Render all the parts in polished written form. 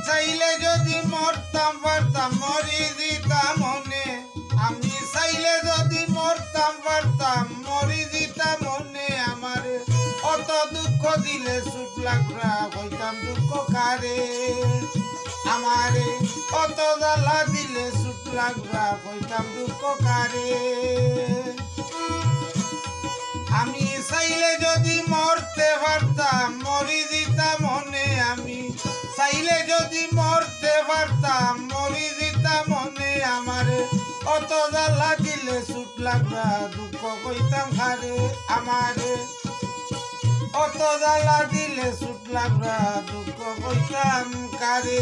চাইলে যদি মরতাম পারতাম মরি দিতাম মনে, আমি চাইলে যদি মরতাম পারতাম মরি দিতাম মনে। আমার অত দুঃখ দিলে সুখ লাগরা হইতাম দুঃখ কারে, আমারে অত জ্বালা দিলে সুখ লাগরা হইতাম দুঃখ কারে। আমি চাইলে যদি মরতে পারতাম মরি দিতাম মনে, আমি চাইলে যদি মরতে পারতাম মরি দিতাম মনে। আমারে অত জ্বালা দিলে সুখ লাগরা দুঃখ কইতাম কারে, আমারে অত জ্বালা দিলে সুখ লাগরা দুঃখ কইতাম কারে।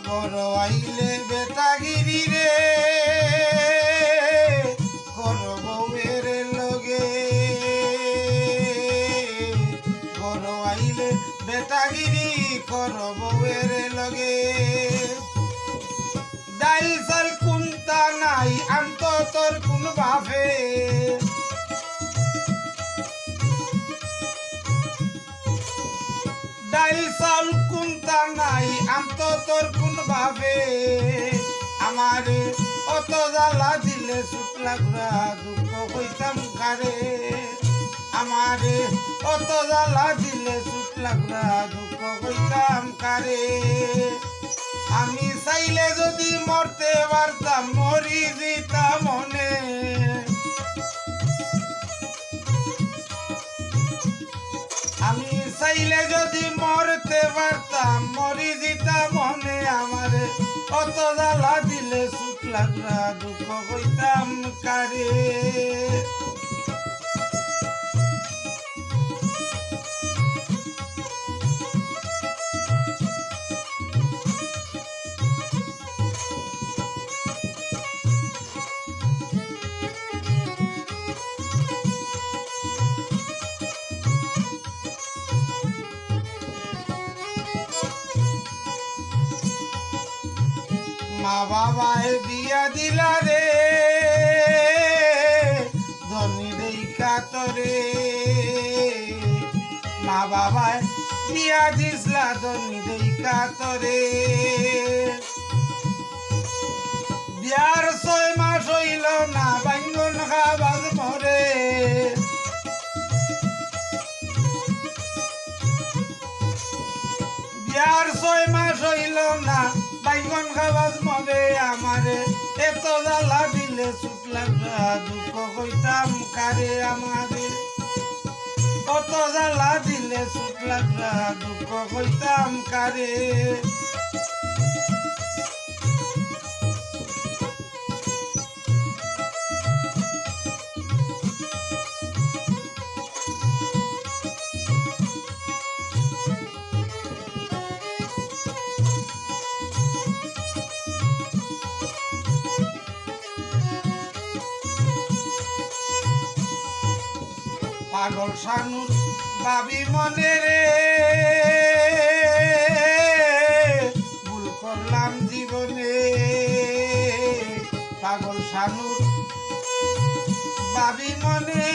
বড় আইলে বেটাগিরি রে কর বউয়ের লগে, বড় আইলে বেটাগিরি কর বউয়ের লগে। ডাইল চাল কুন্তা নাই আন্ত তোর কোন বাপে, ডাইল চাল কুন্তা নাই আন্ত তোর কোন ভাবে। আমারে অত জ্বালা দিলে সুখ লাগরা দুঃখ হইতাম কারে, আমারে অত জ্বালা দিলে সুখ লাগরা দুঃখ হইতাম কারে। আমি চাইলে যদি মরতে পারতাম মরি দিতাম মনে, আমি চাইলে যদি মরতে পারতাম মরি দিতাম মনে। আমারে অত জ্বালা দিলে সুখ লাগরা দুঃখ হইতাম কারে। মা বাবায় বিয়া দিলা রে ধনী দেখা তরে, মা বাবায় বিয়া দিসলা ধনী দেখা তরে। বিয়ার 6 মাস হইল না বাইঙ্গন খাবাজ মরে, বিয়ার 6 মাস হইল না বাইঙ্গন খাবাজ মরে। আমারে এত জ্বালা দিলে সুখ লাগরা দুঃখ হইতাম কারে, আমারে অত জ্বালা দিলে সুখ লাগরা দুঃখ হইতাম কারে। পাগল শানুর ভাবি মনে রে ভুল করলাম জীবনে, পাগল শানুর ভাবি মনে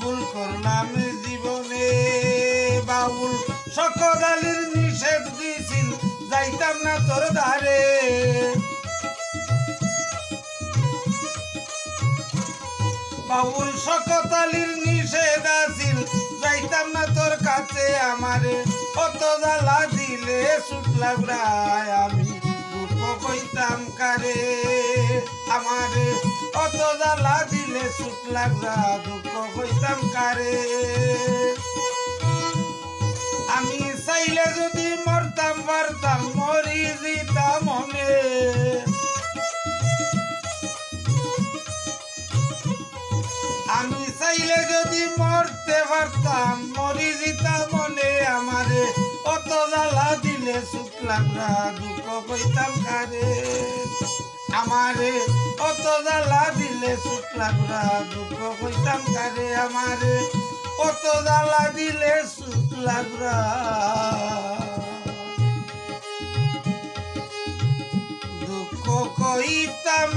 ভুল করলাম জীবনে। বাউল শকত আলীর নিষেধ দিছিল যাইতাম না তোর ধারে, বাউল শকত আলীর নিষেধ আছিল যাইতাম না তোর কাছে। আমারে অত জ্বালা দিলে সুখ লাগরা আমি দুঃখ কইতাম কারে, আমারে অত জ্বালা দিলে সুখ লাগরা দুঃখ কইতাম কারে। আমি চাইলে যদি মরতাম পারতাম মরি দিতাম মনে, আমি চাইলে যদি মরতে পারতাম মরি দিতাম মনে। আমারে অত জ্বালা দিলে শুক্লাবরা দুঃখ কইতাম কারে আমারে অত জ্বালা দিলে শুক্লাবরা দুঃখ কইতাম কারে আমারে অত জ্বালা দিলে শুক্লাবরা দুঃখ কইতাম